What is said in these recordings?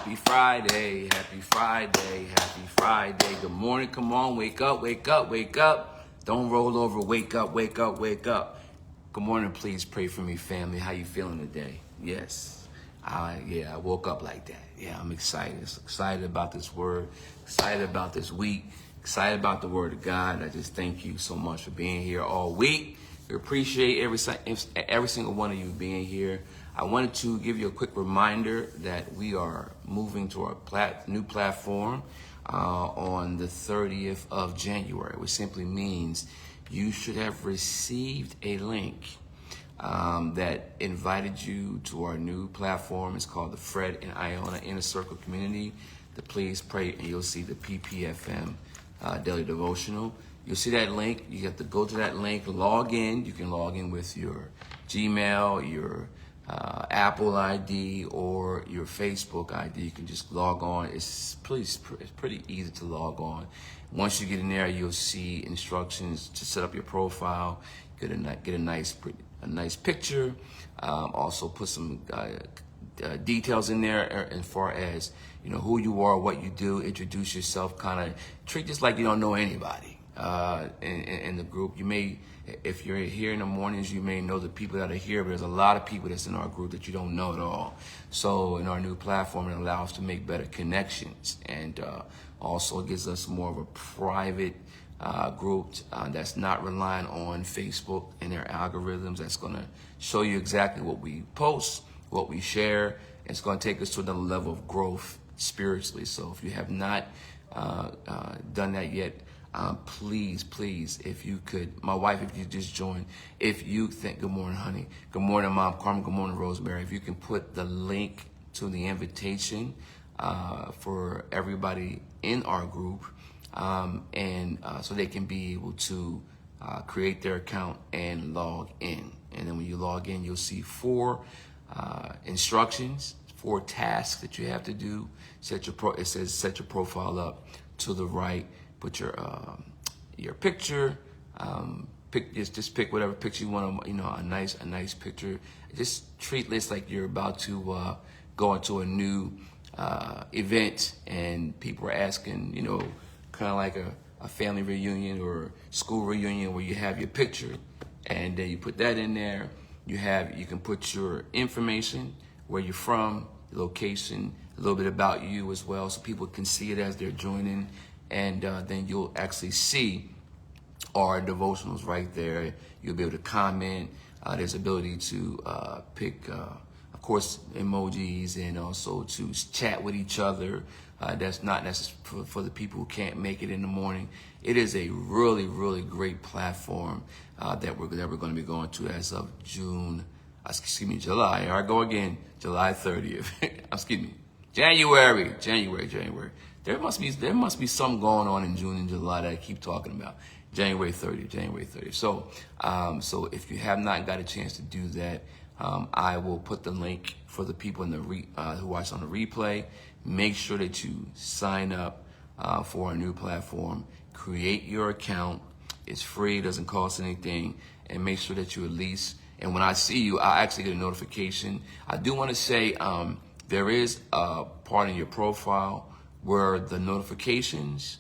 Happy Friday, happy Friday, happy Friday. Good morning, come on, wake up, wake up, wake up. Don't roll over, wake up, wake up, wake up. Good morning, please pray for me, family. How you feeling today? Yes, I woke up like that. Yeah, I'm excited. Excited about this word, excited about this week, excited about the word of God. I just thank you so much for being here all week. We appreciate every single one of you being here. I wanted to give you a quick reminder that we are moving to our new platform on the 30th of January, which simply means you should have received a link that invited you to our new platform. It's called the Fred and Iona Inner Circle Community. Please pray, and you'll see the PPFM Daily Devotional. You'll see that link. You have to go to that link, log in. You can log in with your Gmail, your Apple ID, or your Facebook ID. You can just log on. It's pretty easy to log on. Once you get in there, you'll see instructions to set up your profile. Get a nice picture. Also put some details in there as far as who you are, what you do. Introduce yourself. Kind of treat this like you don't know anybody. In the group, you may, if you're here in the mornings, you may know the people that are here, but there's a lot of people that's in our group that you don't know at all. So in our new platform, it allows us to make better connections, and also gives us more of a private group that's not relying on Facebook and their algorithms. That's going to show you exactly what we post, what we share. It's going to take us to another level of growth spiritually. So if you have not done that yet, please, if you could, my wife, if you just joined, if you think, good morning, honey, good morning, Mom Carmen, good morning, Rosemary, if you can put the link to the invitation for everybody in our group, and so they can be able to create their account and log in. And then when you log in, you'll see 4 instructions, 4 tasks that you have to do. It says set your profile up to the right. Put your picture. Just pick whatever picture you want. A nice picture. Just treat this like you're about to go into a new event, and people are asking, kind of like a family reunion or school reunion where you have your picture, and then you put that in there. You can put your information, where you're from, the location, a little bit about you as well, so people can see it as they're joining. And then you'll actually see our devotionals right there. You'll be able to comment. There's ability to pick, of course, emojis, and also to chat with each other. That's not necessary for the people who can't make it in the morning. It is a really, really great platform that we're going to be going to as of July. Here I go again, July 30th. January. There must be something going on in June and July that I keep talking about. January 30th. So if you have not got a chance to do that, I will put the link for the people in the who watch on the replay. Make sure that you sign up for our new platform. Create your account. It's free, doesn't cost anything, and make sure that you at least. And when I see you, I actually get a notification. I do want to say there is a part in your profile where the notifications,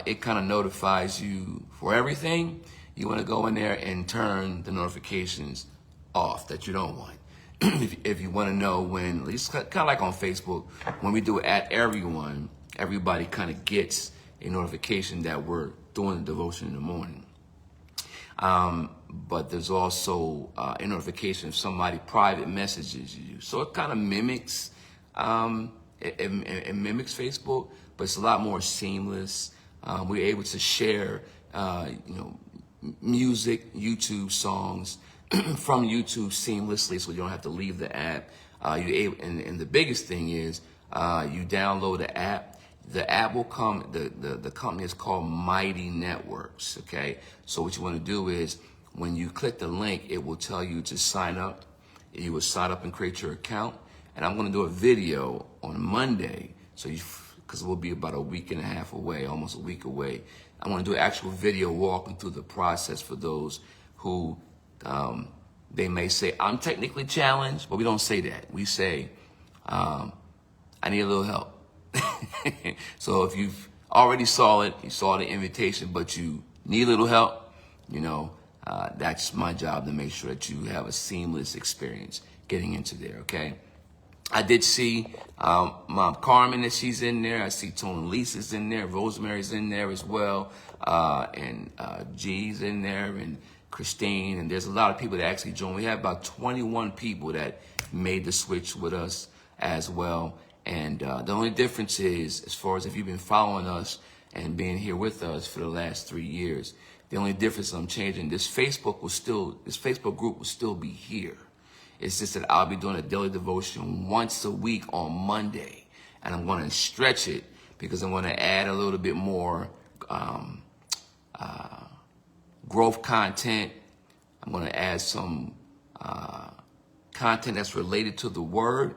it kind of notifies you for everything. You want to go in there and turn the notifications off that you don't want. If you want to know when, it's kind of like on Facebook, when we do it at everyone, everybody kind of gets a notification that we're doing the devotion in the morning. But there's also a notification if somebody private messages you. So it kind of mimics, it mimics Facebook, but it's a lot more seamless. We're able to share, music, YouTube songs from YouTube seamlessly, so you don't have to leave the app. And the biggest thing is you download the app. The app will come. The company is called Mighty Networks. Okay, so what you want to do is when you click the link, it will tell you to sign up. You will sign up and create your account. And I'm going to do a video on Monday, because we'll be about a week and a half away, almost a week away. I want to do an actual video walking through the process for those who they may say, I'm technically challenged, but we don't say that. We say, I I need a little help. So if you've already saw it, you saw the invitation, but you need a little help, that's my job to make sure that you have a seamless experience getting into there, okay? I did see Mom Carmen, that she's in there. I see Tony Lisa's in there. Rosemary's in there as well. And G's in there, and Christine. And there's a lot of people that actually joined. We have about 21 people that made the switch with us as well. And the only difference is, as far as if you've been following us and being here with us for the last 3 years, the only difference I'm changing, this Facebook group will still be here. It's just that I'll be doing a daily devotion once a week on Monday. And I'm going to stretch it because I'm going to add a little bit more growth content. I'm going to add some content that's related to the word,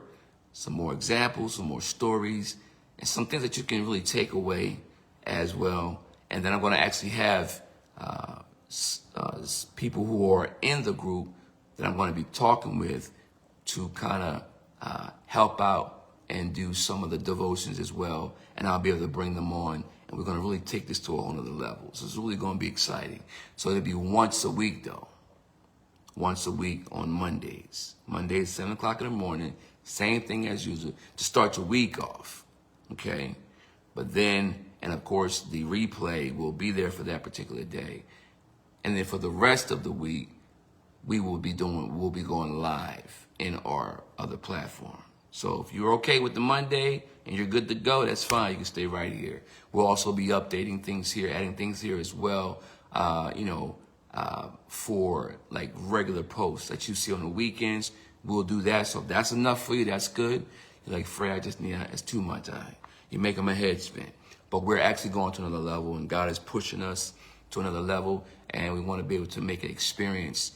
some more examples, some more stories, and some things that you can really take away as well. And then I'm going to actually have people who are in the group that I'm going to be talking with to kind of help out and do some of the devotions as well. And I'll be able to bring them on. And we're going to really take this to a whole nother level. So it's really going to be exciting. So it'll be once a week, though. Once a week on Mondays. Mondays, 7 o'clock in the morning. Same thing as usual to start your week off. Okay? But then, and of course, the replay will be there for that particular day. And then for the rest of the week, we'll be going live in our other platform. So if you're okay with the Monday and you're good to go, that's fine. You can stay right here. We'll also be updating things here, adding things here as well, for like regular posts that you see on the weekends. We'll do that. So if that's enough for you, that's good. You're like, Frey, I just need, it's too much. You're making my head spin. But we're actually going to another level, and God is pushing us to another level, and we want to be able to make an experience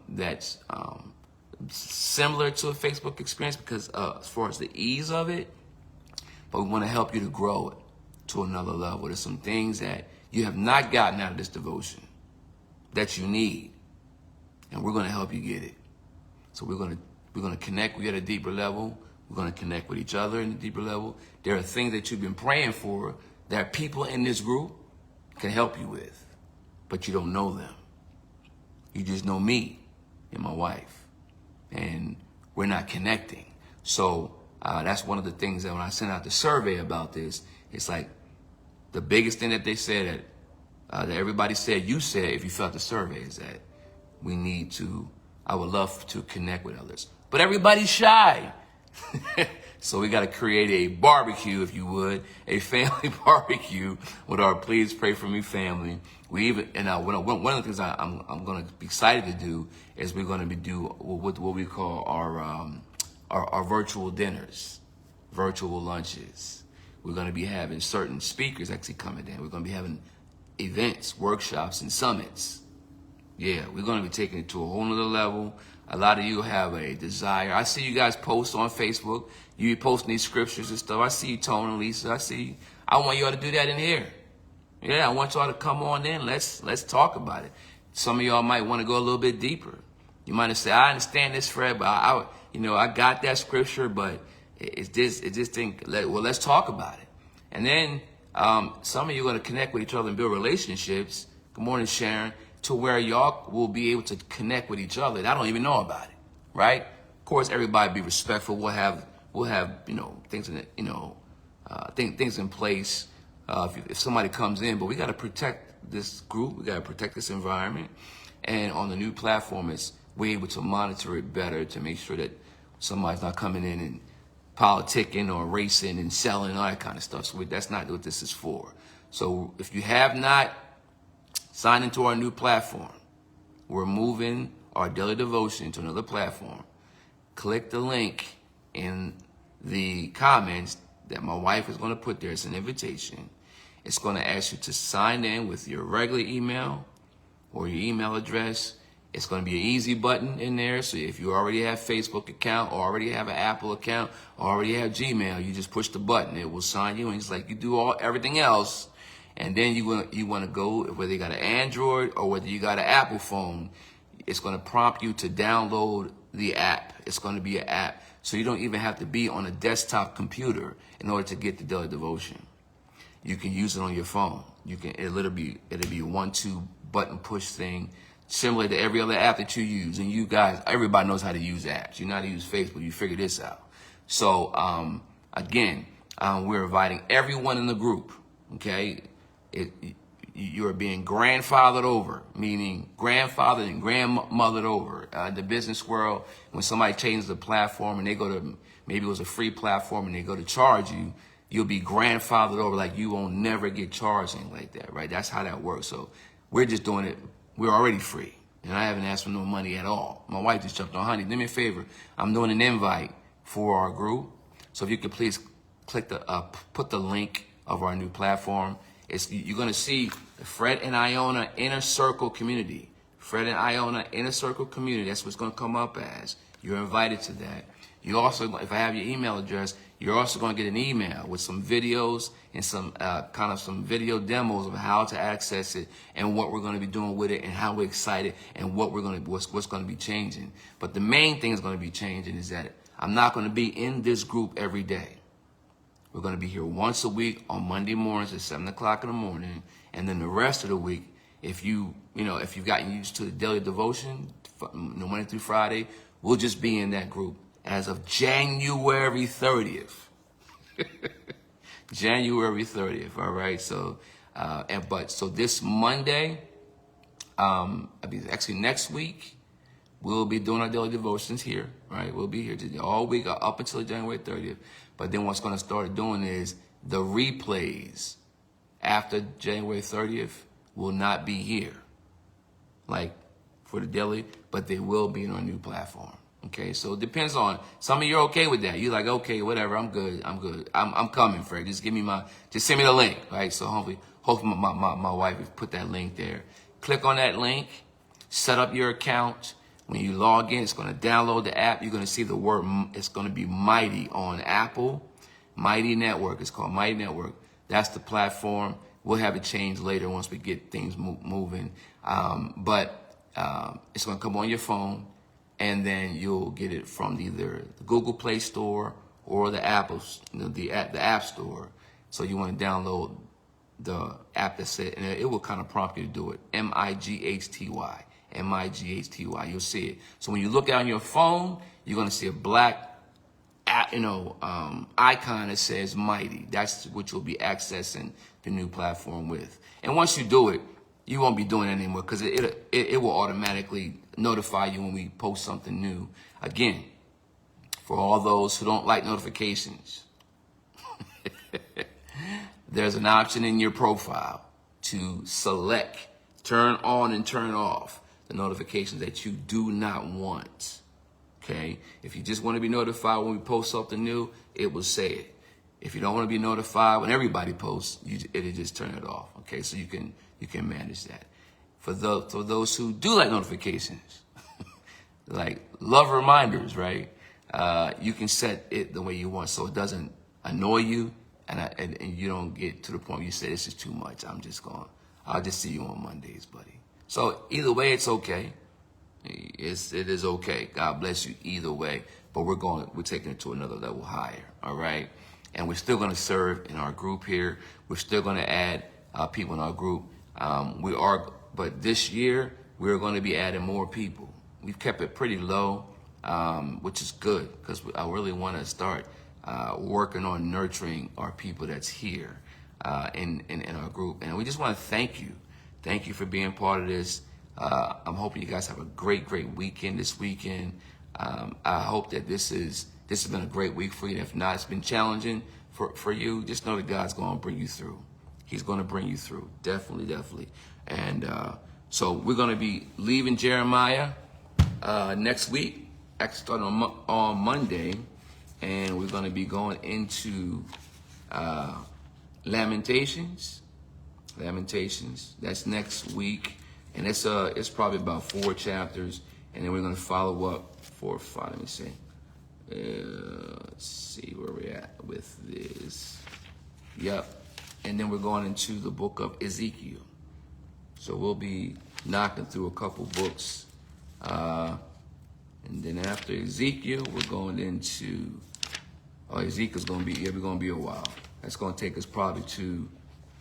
that's similar to a Facebook experience because as far as the ease of it, but we want to help you to grow it to another level. There's some things that you have not gotten out of this devotion that you need, and we're going to help you get it. So we're going to connect with you at a deeper level. We're going to connect with each other in a deeper level. There are things that you've been praying for that people in this group can help you with, but you don't know them. You just know me and my wife, and we're not connecting. So that's one of the things that when I sent out the survey about this, it's like the biggest thing that they said that everybody said, you said, if you felt the survey, is that I would love to connect with others. But everybody's shy. So we got to create a barbecue, if you would, a family barbecue with our Please Pray For Me family. One of the things I'm going to be excited to do is we're going to do what we call our virtual dinners, virtual lunches. We're going to be having certain speakers actually coming in. We're going to be having events, workshops, and summits. Yeah, we're going to be taking it to a whole nother level. A lot of you have a desire. I see you guys post on Facebook. You posting these scriptures and stuff. I see you, Tony and Lisa. I want y'all to do that in here. Yeah, I want y'all to come on in. Let's talk about it. Some of y'all might want to go a little bit deeper. You might have said, I understand this, Fred, but I got that scripture, but it's this thing. Well, let's talk about it. And then some of you are going to connect with each other and build relationships. Good morning, Sharon. To where y'all will be able to connect with each other. And I don't even know about it, right? Of course, everybody be respectful. We'll have things in things in place if somebody comes in. But we got to protect this group. We got to protect this environment. And on the new platform, we're able to monitor it better to make sure that somebody's not coming in and politicking or racing and selling and all that kind of stuff. So that's not what this is for. So if you have not sign into our new platform, we're moving our daily devotion to another platform. Click the link in the comments that my wife is going to put there. It's an invitation. It's going to ask you to sign in with your regular email or your email address. It's going to be an easy button in there. So if you already have Facebook account or already have an Apple account or already have Gmail, you just push the button. It will sign you in just like you do everything else. And then you want to go, whether you got an Android or whether you got an Apple phone, it's going to prompt you to download the app. It's going to be an app. So you don't even have to be on a desktop computer in order to get the daily devotion. You can use it on your phone. It'll be a 1-2 button push thing, similar to every other app that you use. And you guys, everybody knows how to use apps. You know how to use Facebook. You figure this out. So again, we're inviting everyone in the group. Okay, you are being grandfathered over, meaning grandfathered and grandmothered over. The business world, when somebody changes the platform and they go to, maybe it was a free platform and they go to charge you, you'll be grandfathered over, like you won't never get charged, anything like that, right? That's how that works. So we're just doing it. We're already free, and I haven't asked for no money at all. My wife just jumped on, honey, do me a favor. I'm doing an invite for our group. So if you could please click put the link of our new platform. You're going to see the Fred and Iona Inner Circle Community. Fred and Iona Inner Circle Community. That's what's going to come up as. You're invited to that. You also, if I have your email address, you're also going to get an email with some videos and some some video demos of how to access it and what we're going to be doing with it and how we're excited and what's going to be changing. But the main thing is going to be changing is that I'm not going to be in this group every day. We're going to be here once a week on Monday mornings at 7 o'clock in the morning, and then the rest of the week, if you've gotten used to the daily devotion, Monday through Friday, we'll just be in that group as of January 30th. January 30th, all right? So, so this Monday, actually next week, we'll be doing our daily devotions here, right? We'll be here all week up until January 30th. But then what's going to start doing is the replays after January 30th will not be here, like for the daily, but they will be on our new platform. Okay, so it depends on, some of you are okay with that. You're like, okay, whatever, I'm good. I'm coming, Fred. Just send me the link, right? So hopefully my wife has put that link there. Click on that link, set up your account. When you log in, it's going to download the app. You're going to see the word, it's going to be Mighty on Apple. Mighty Network, it's called Mighty Network. That's the platform. We'll have it changed later once we get things moving. But it's going to come on your phone, and then you'll get it from either the Google Play Store or the Apple's, the App Store. So you want to download the app that's it, and it will kind of prompt you to do it. M-I-G-H-T-Y. M-I-G-H-T-Y. You'll see it. So when you look out on your phone, you're going to see a black icon that says Mighty. That's what you'll be accessing the new platform with. And once you do it, you won't be doing it anymore because it will automatically notify you when we post something new. Again, for all those who don't like notifications, there's an option in your profile to select, turn on and turn off the notifications that you do not want. Okay? If you just want to be notified when we post something new, it will say it. If you don't want to be notified when everybody posts, it'll just turn it off. Okay? So you can manage that. For those who do like notifications, like love reminders, right? You can set it the way you want so it doesn't annoy you and you don't get to the point where you say, this is too much. I'll just see you on Mondays, buddy. So either way, it's okay. It is okay. God bless you either way. But we're taking it to another level higher. All right. And we're still going to serve in our group here. We're still going to add people in our group. But this year we're going to be adding more people. We've kept it pretty low, which is good because I really want to start working on nurturing our people that's here in our group. And we just want to thank you. Thank you for being part of this. I'm hoping you guys have a great weekend this weekend. I hope that this has been a great week for you. If not, it's been challenging for you. Just know that God's going to bring you through. He's going to bring you through. Definitely. And so we're going to be leaving Jeremiah next week, actually starting on Monday. And we're going to be going into Lamentations. That's next week. And it's probably about 4 chapters. And then we're going to follow up 4 or 5. Let me see. Let's see where we're at with this. Yep. And then we're going into the book of Ezekiel. So we'll be knocking through a couple books And then after Ezekiel, we're going into, Ezekiel's going to be, we're going to be a while. That's going to take us probably to,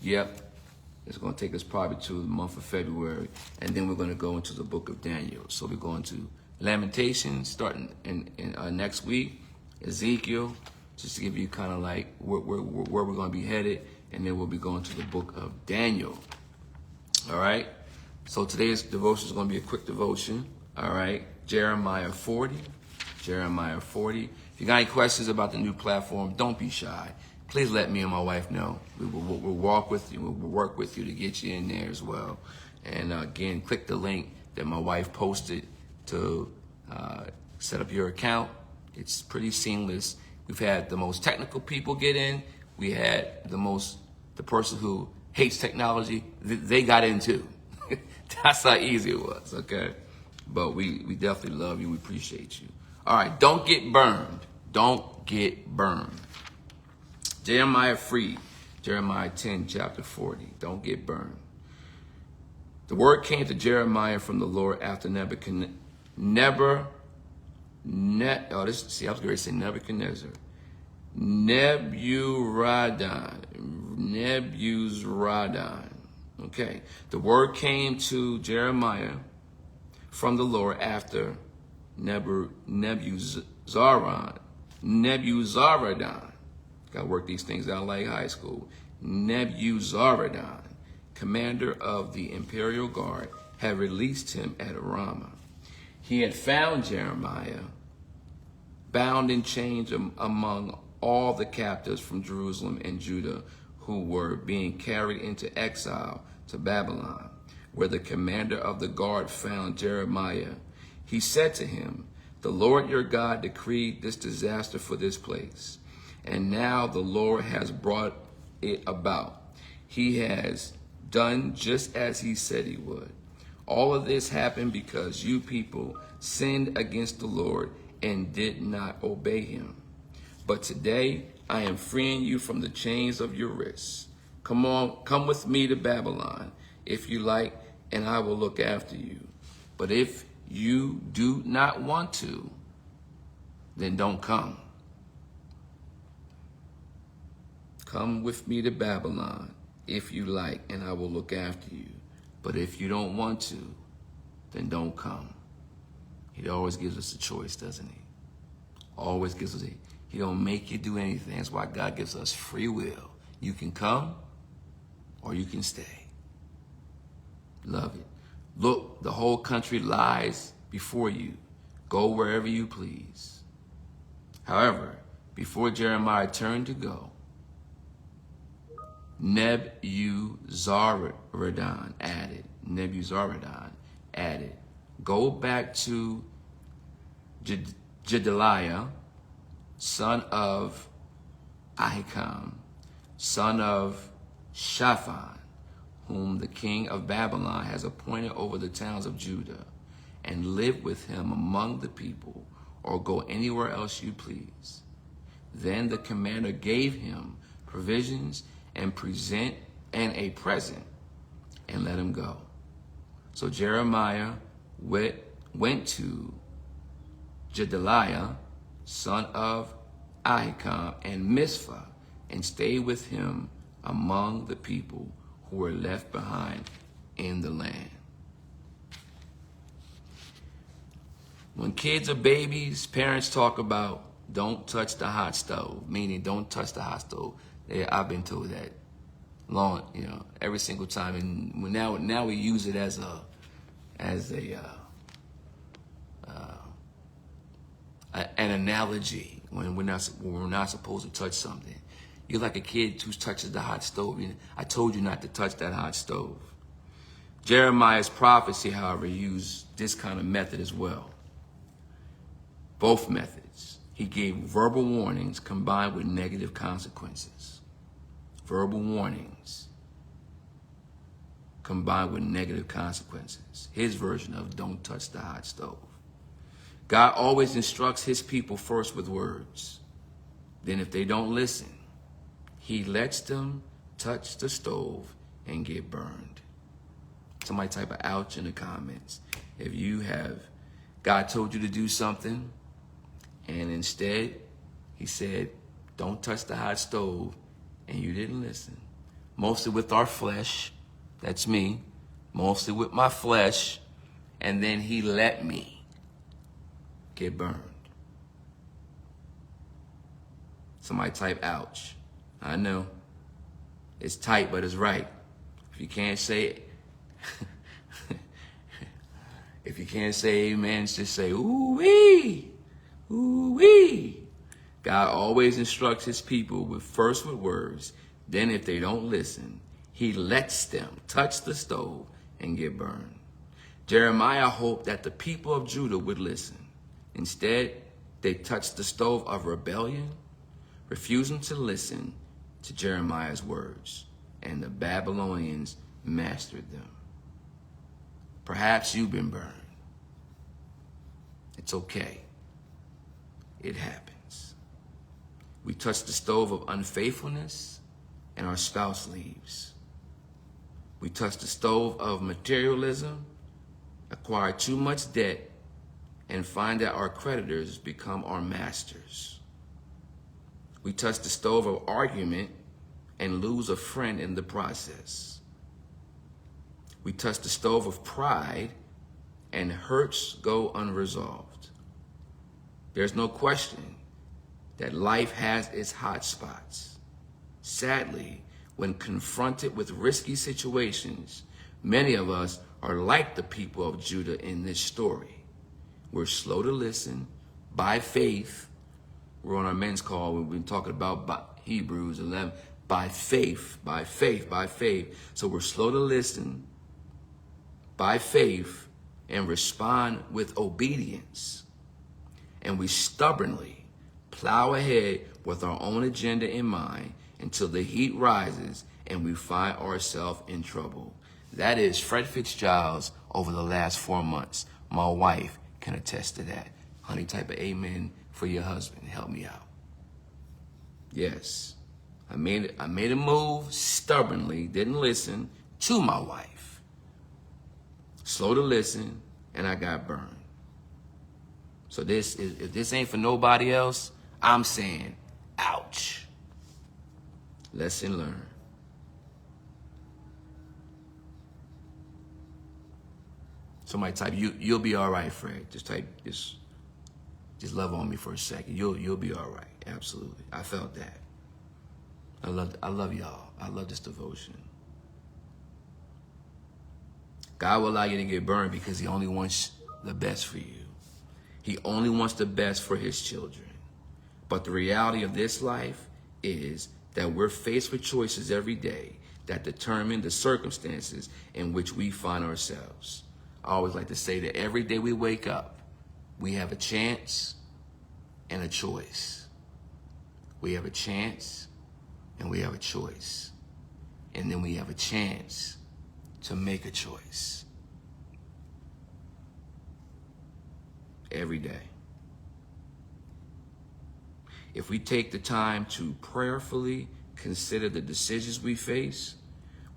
it's going to take us probably to the month of February. And then we're going to go into the book of Daniel. So we're going to Lamentations starting in next week, Ezekiel, just to give you kind of like where we're going to be headed. And then we'll be going to the book of Daniel. All right. So today's devotion is going to be a quick devotion. All right. Jeremiah 40. Jeremiah 40. If you got any questions about the new platform, don't be shy. Please let me and my wife know. We'll walk with you. We'll work with you to get you in there as well. And again, click the link that my wife posted to set up your account. It's pretty seamless. We've had the most technical people get in. We had the person who hates technology, they got in too. That's how easy it was, okay? But we definitely love you. We appreciate you. All right, don't get burned. Don't get burned. Jeremiah 10, chapter 40. Don't get burned. The word came to Jeremiah from the Lord after Nebuchadnezzar. Nebuzaradan. Okay. The word came to Jeremiah from the Lord after Nebuzaradan. Got to work these things out like high school. Nebuzaradan, commander of the imperial guard, had released him at Ramah. He had found Jeremiah bound in chains among all the captives from Jerusalem and Judah who were being carried into exile to Babylon, where the commander of the guard found Jeremiah. He said to him, "The Lord your God decreed this disaster for this place, and now the Lord has brought it about. He has done just as he said he would. All of this happened because you people sinned against the Lord and did not obey him. But today I am freeing you from the chains of your wrists. Come with me to Babylon, if you like, and I will look after you. But if you do not want to, then don't come. Come with me to Babylon, if you like, and I will look after you. But if you don't want to, then don't come." He always gives us a choice, doesn't he? Always gives us He don't make you do anything. That's why God gives us free will. You can come or you can stay. Love it. Look, the whole country lies before you. Go wherever you please. However, before Jeremiah turned to go, Nebuzaradan added, "Go back to Gedaliah, son of Ahikam, son of Shaphan, whom the king of Babylon has appointed over the towns of Judah, and live with him among the people, or go anywhere else you please." Then the commander gave him provisions and a present, and let him go. So Jeremiah went to Gedaliah, son of Ahikam, and Mizpah, and stayed with him among the people who were left behind in the land. When kids are babies, parents talk about don't touch the hot stove, meaning don't touch the hot stove. I've been told that every single time, and now we use it as an analogy when we're not supposed to touch something. You're like a kid who touches the hot stove. I told you not to touch that hot stove. Jeremiah's prophecy, however, used this kind of method as well. Both methods. He gave verbal warnings combined with negative consequences. Verbal warnings combined with negative consequences. His version of don't touch the hot stove. God always instructs his people first with words. Then if they don't listen, he lets them touch the stove and get burned. Somebody type of ouch in the comments if you have God told you to do something, and instead, he said, don't touch the hot stove, and you didn't listen. Mostly with our flesh, that's me, mostly with my flesh, and then he let me get burned. Somebody type, ouch. I know. It's tight, but it's right. If you can't say it, if you can't say amen, just say, ooh-wee, ooh-wee. God always instructs his people first with words. Then if they don't listen, he lets them touch the stove and get burned. Jeremiah hoped that the people of Judah would listen. Instead, they touched the stove of rebellion, refusing to listen to Jeremiah's words, and the Babylonians mastered them. Perhaps you've been burned. It's okay. It happens. We touch the stove of unfaithfulness and our spouse leaves. We touch the stove of materialism, acquire too much debt, and find that our creditors become our masters. We touch the stove of argument and lose a friend in the process. We touch the stove of pride and hurts go unresolved. There's no question that life has its hot spots. Sadly, when confronted with risky situations, many of us are like the people of Judah in this story. We're slow to listen by faith. We're on our men's call. We've been talking about Hebrews 11. By faith, by faith, by faith. So we're slow to listen by faith and respond with obedience. And we stubbornly plow ahead with our own agenda in mind until the heat rises and we find ourselves in trouble. That is Fred Fitzgerald's over the last 4 months. My wife can attest to that. Honey, type of amen for your husband. Help me out. Yes, I made a move stubbornly, didn't listen to my wife. Slow to listen, and I got burned. So if this ain't for nobody else, I'm saying, ouch. Lesson learned. Somebody type, you'll be all right, Fred. Just type, just love on me for a second. You'll be all right. Absolutely. I felt that. I love y'all. I love this devotion. God will allow you to get burned because he only wants the best for you. He only wants the best for his children. But the reality of this life is that we're faced with choices every day that determine the circumstances in which we find ourselves. I always like to say that every day we wake up, we have a chance and a choice. We have a chance and we have a choice. And then we have a chance to make a choice. Every day. If we take the time to prayerfully consider the decisions we face,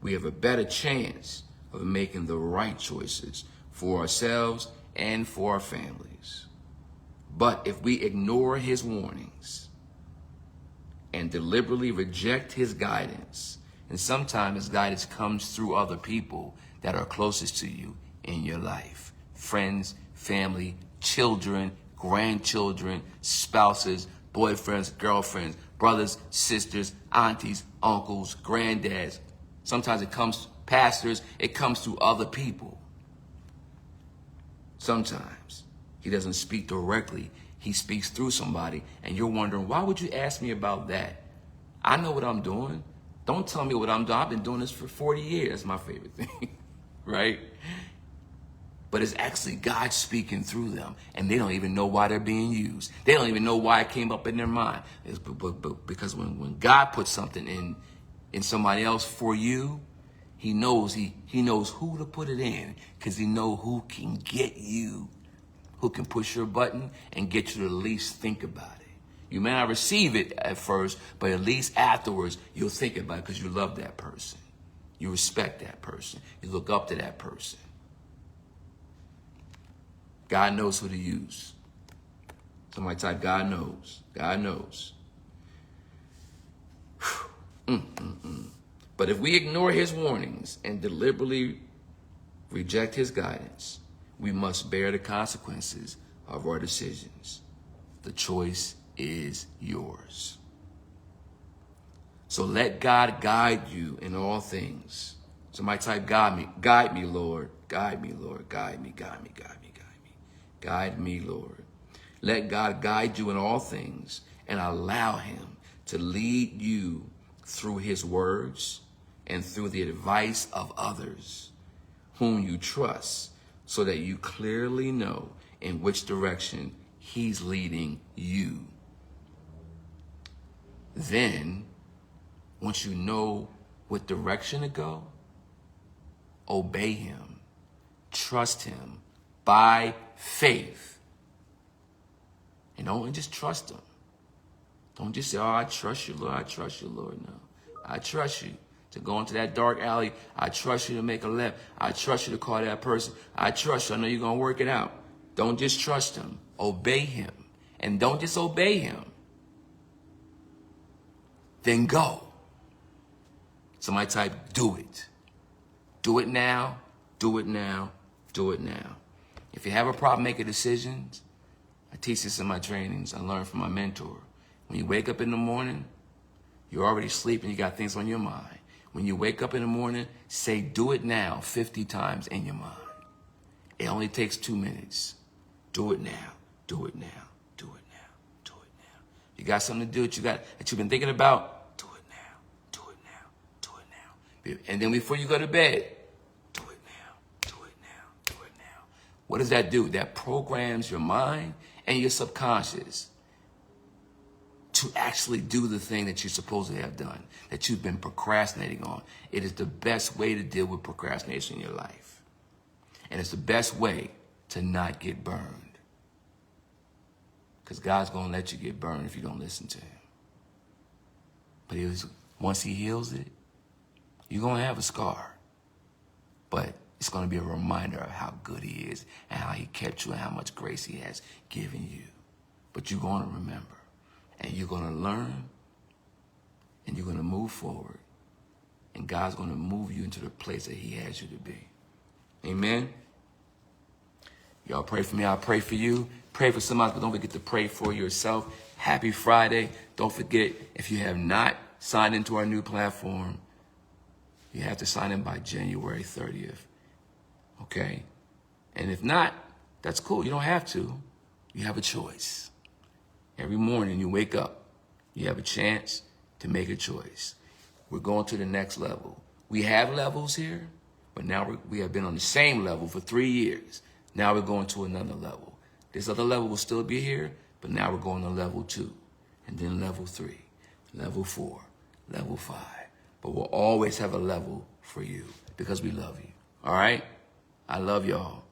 we have a better chance of making the right choices for ourselves and for our families. But if we ignore his warnings and deliberately reject his guidance, and sometimes his guidance comes through other people that are closest to you in your life, friends, family, children, grandchildren, spouses, boyfriends, girlfriends, brothers, sisters, aunties, uncles, granddads. Sometimes it comes pastors, it comes through other people. Sometimes he doesn't speak directly. He speaks through somebody, and you're wondering, why would you ask me about that? I know what I'm doing. Don't tell me what I'm doing. I've been doing this for 40 years. That's my favorite thing, right? But it's actually God speaking through them, and they don't even know why they're being used. They don't even know why it came up in their mind. It's because when God puts something in somebody else for you, he knows who to put it in, because he knows who can get you, who can push your button and get you to at least think about it. You may not receive it at first, but at least afterwards, you'll think about it because you love that person. You respect that person. You look up to that person. God knows who to use. Somebody type, God knows. God knows. But if we ignore his warnings and deliberately reject his guidance, we must bear the consequences of our decisions. The choice is yours. So let God guide you in all things. Somebody type, guide me, Lord. Guide me, Lord. Guide me, guide me, guide me, guide me. Guide me, Lord. Let God guide you in all things and allow him to lead you through his words and through the advice of others whom you trust, so that you clearly know in which direction he's leading you. Then, once you know what direction to go, obey him, trust him by faith. And don't just trust him. Don't just say, oh, I trust you, Lord. I trust you, Lord. No, I trust you to go into that dark alley. I trust you to make a left. I trust you to call that person. I trust you. I know you're going to work it out. Don't just trust him. Obey him. And don't just obey him. Then go. Somebody type, do it. Do it now. Do it now. Do it now. If you have a problem making decisions, I teach this in my trainings. I learned from my mentor. When you wake up in the morning, you're already sleeping. You got things on your mind. When you wake up in the morning, say, do it now 50 times in your mind. It only takes 2 minutes. Do it now. Do it now. Do it now. Do it now. You got something to do that you've been thinking about? Do it now. Do it now. Do it now. And then before you go to bed, do it now. Do it now. Do it now. What does that do? That programs your mind and your subconscious to actually do the thing that you're supposed to have done, that you've been procrastinating on. It is the best way to deal with procrastination in your life. And it's the best way to not get burned. Because God's going to let you get burned if you don't listen to him. But once he heals it, you're going to have a scar. But it's going to be a reminder of how good he is and how he kept you and how much grace he has given you. But you're going to remember. And you're going to learn, and you're going to move forward, and God's going to move you into the place that he has you to be. Amen? Y'all pray for me. I'll pray for you. Pray for somebody, but don't forget to pray for yourself. Happy Friday. Don't forget, if you have not signed into our new platform, you have to sign in by January 30th. Okay? And if not, that's cool. You don't have to. You have a choice. Every morning you wake up, you have a chance to make a choice. We're going to the next level. We have levels here, but now we have been on the same level for 3 years. Now we're going to another level. This other level will still be here, but now we're going to level 2, and then level 3, level 4, level 5. But we'll always have a level for you because we love you. All right? I love y'all.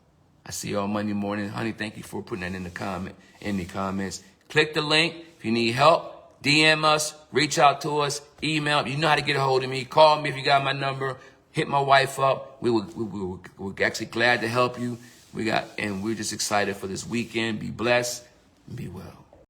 I see y'all Monday morning. Honey, thank you for putting that in the comments. Click the link. If you need help, DM us, reach out to us, email. You know how to get a hold of me. Call me if you got my number. Hit my wife up. We're actually glad to help you. We're just excited for this weekend. Be blessed and be well.